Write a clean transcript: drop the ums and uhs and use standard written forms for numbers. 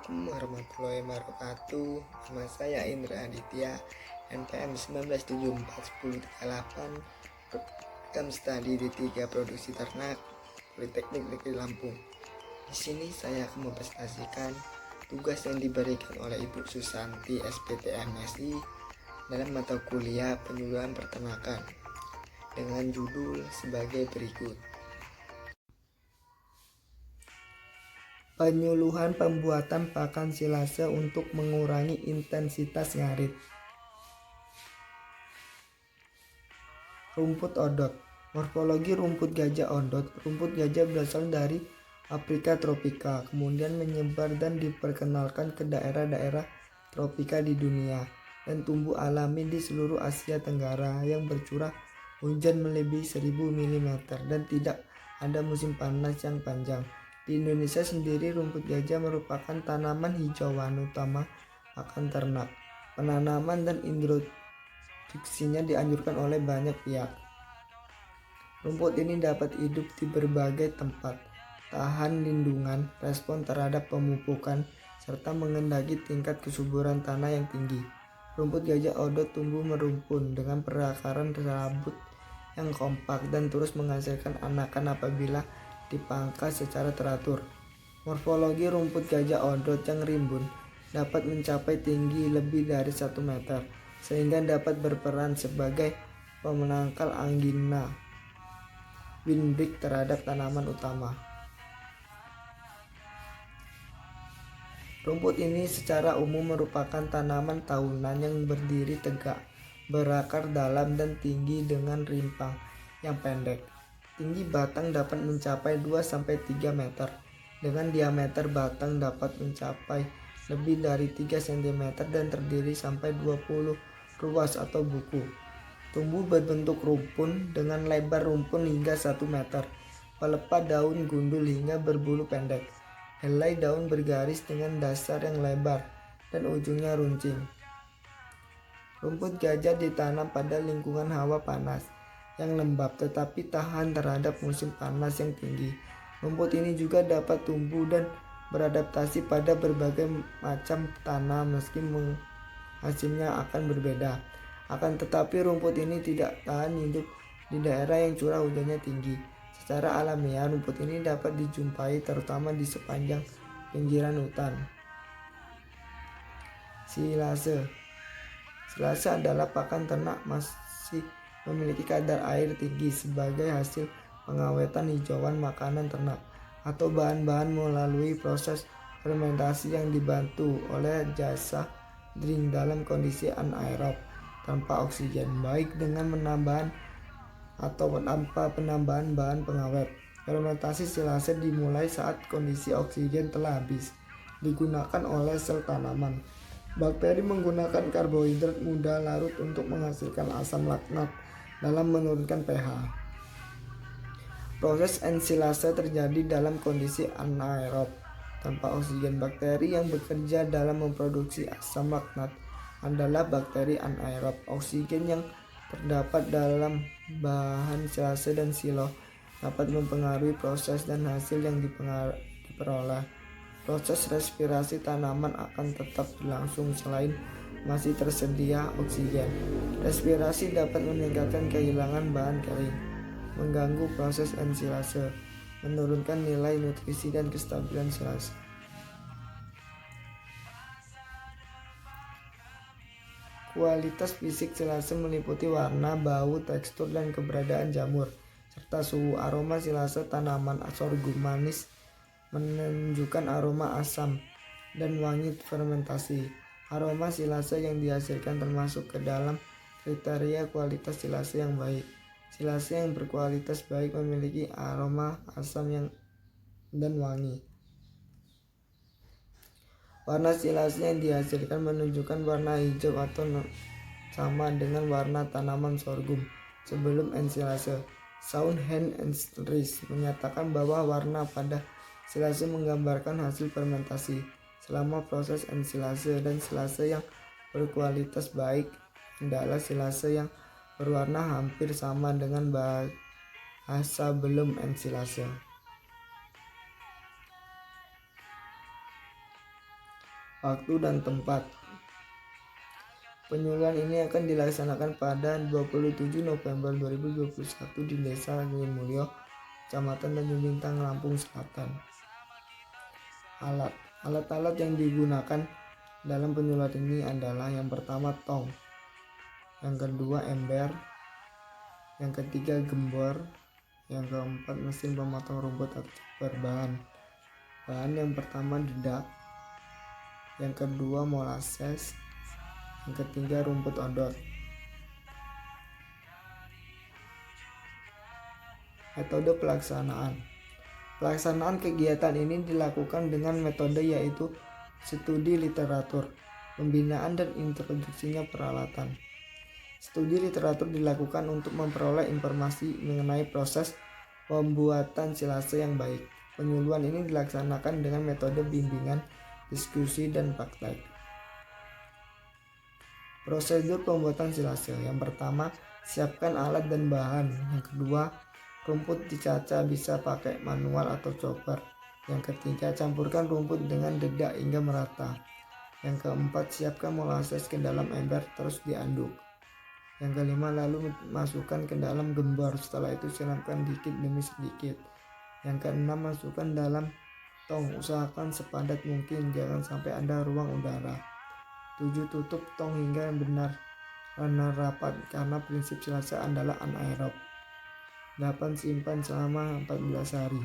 Assalamualaikum warahmatullahi wabarakatuh. Nama saya Indra Aditya, NPM 19741038, program studi D3 Produksi Ternak, Politeknik Negeri Lampung. Di sini saya akan mempresentasikan tugas yang diberikan oleh Ibu Susanti SPT MSI dalam mata kuliah penyuluhan peternakan dengan judul sebagai berikut. Penyuluhan pembuatan pakan silase untuk mengurangi intensitas ngarit. Rumput odot. Morfologi rumput gajah odot. Rumput gajah berasal dari Afrika tropika, kemudian menyebar dan diperkenalkan ke daerah-daerah tropika di dunia, dan tumbuh alami di seluruh Asia Tenggara yang bercurah hujan melebihi 1000 mm dan tidak ada musim panas yang panjang. Di Indonesia sendiri, rumput gajah merupakan tanaman hijauan utama pakan ternak. Penanaman dan introduksinya dianjurkan oleh banyak pihak. Rumput ini dapat hidup di berbagai tempat, tahan lindungan, respon terhadap pemupukan, serta mengendaki tingkat kesuburan tanah yang tinggi. Rumput gajah odot tumbuh merumpun dengan perakaran rambut yang kompak dan terus menghasilkan anakan apabila dipangkas secara teratur. Morfologi rumput gajah odot yang rimbun dapat mencapai tinggi lebih dari 1 meter, sehingga dapat berperan sebagai penangkal anggina windbreak terhadap tanaman utama. Rumput ini secara umum merupakan tanaman tahunan yang berdiri tegak, berakar dalam dan tinggi dengan rimpang yang pendek. Tinggi batang dapat mencapai 2-3 meter, dengan diameter batang dapat mencapai lebih dari 3 cm dan terdiri sampai 20 ruas atau buku. Tumbuh berbentuk rumpun dengan lebar rumpun hingga 1 meter. Pelepah daun gundul hingga berbulu pendek. Helai daun bergaris dengan dasar yang lebar dan ujungnya runcing. Rumput gajah ditanam pada lingkungan hawa panas yang lembab tetapi tahan terhadap musim panas yang tinggi. Rumput ini juga dapat tumbuh dan beradaptasi pada berbagai macam tanah meski hasilnya akan berbeda. Akan tetapi rumput ini tidak tahan hidup di daerah yang curah hujannya tinggi. Secara alamiah rumput ini dapat dijumpai terutama di sepanjang pinggiran hutan. Silase. Silase adalah pakan ternak masih memiliki kadar air tinggi sebagai hasil pengawetan hijauan makanan ternak atau bahan-bahan melalui proses fermentasi yang dibantu oleh jasa drying dalam kondisi anaerob tanpa oksigen, baik dengan penambahan atau tanpa penambahan bahan pengawet. Fermentasi silase dimulai saat kondisi oksigen telah habis digunakan oleh sel tanaman. Bakteri menggunakan karbohidrat mudah larut untuk menghasilkan asam laknat dalam menurunkan pH. Proses ensilase terjadi dalam kondisi anaerob tanpa oksigen. Bakteri yang bekerja dalam memproduksi asam laknat adalah bakteri anaerob. Oksigen yang terdapat dalam bahan silase dan silo dapat mempengaruhi proses dan hasil yang diperoleh. Proses respirasi tanaman akan tetap berlangsung selain masih tersedia oksigen. Respirasi dapat meningkatkan kehilangan bahan kering, mengganggu proses ensilase, menurunkan nilai nutrisi dan kestabilan silase. Kualitas fisik silase meliputi warna, bau, tekstur, dan keberadaan jamur, serta suhu. Aroma silase tanaman sorghum manis menunjukkan aroma asam dan wangi fermentasi. Aroma silase yang dihasilkan termasuk ke dalam kriteria kualitas silase yang baik. Silase yang berkualitas baik memiliki aroma asam dan wangi. Warna silase yang dihasilkan menunjukkan warna hijau atau sama dengan warna tanaman sorghum sebelum ensilase. Shaun Hen and Rees menyatakan bahwa warna pada silase menggambarkan hasil fermentasi selama proses ensilase, dan silase yang berkualitas baik adalah silase yang berwarna hampir sama dengan bahasa belum ensilase. waktu dan tempat. Penyuluhan ini akan dilaksanakan pada 27 November 2021 di Desa Jayamulyo, Kecamatan Tanjung Bintang, Lampung Selatan. Alat-alat yang digunakan dalam penyuluhan ini adalah yang pertama tong, yang kedua ember, yang ketiga gembor, yang keempat mesin pemotong rumput atau berbahan. Bahan yang pertama dedak, yang kedua molasses, yang ketiga rumput odot. Metode pelaksanaan. Pelaksanaan kegiatan ini dilakukan dengan metode yaitu studi literatur, pembinaan dan introduksinya peralatan. Studi literatur dilakukan untuk memperoleh informasi mengenai proses pembuatan silase yang baik. Penyuluhan ini dilaksanakan dengan metode bimbingan, diskusi, dan praktek. Prosedur pembuatan silase. Yang pertama, siapkan alat dan bahan. Yang kedua, rumput dicaca bisa pakai manual atau chopper. Yang ketiga, campurkan rumput dengan dedak hingga merata. Yang keempat, siapkan molasses ke dalam ember terus diaduk. Yang kelima, lalu masukkan ke dalam gembor. Setelah itu siramkan dikit demi sedikit. Yang keenam, masukkan dalam tong. Usahakan sepadat mungkin, jangan sampai ada ruang udara. 7. Tutup tong hingga benar rapat karena prinsip silase adalah anaerob. 8. Simpan selama 14 hari.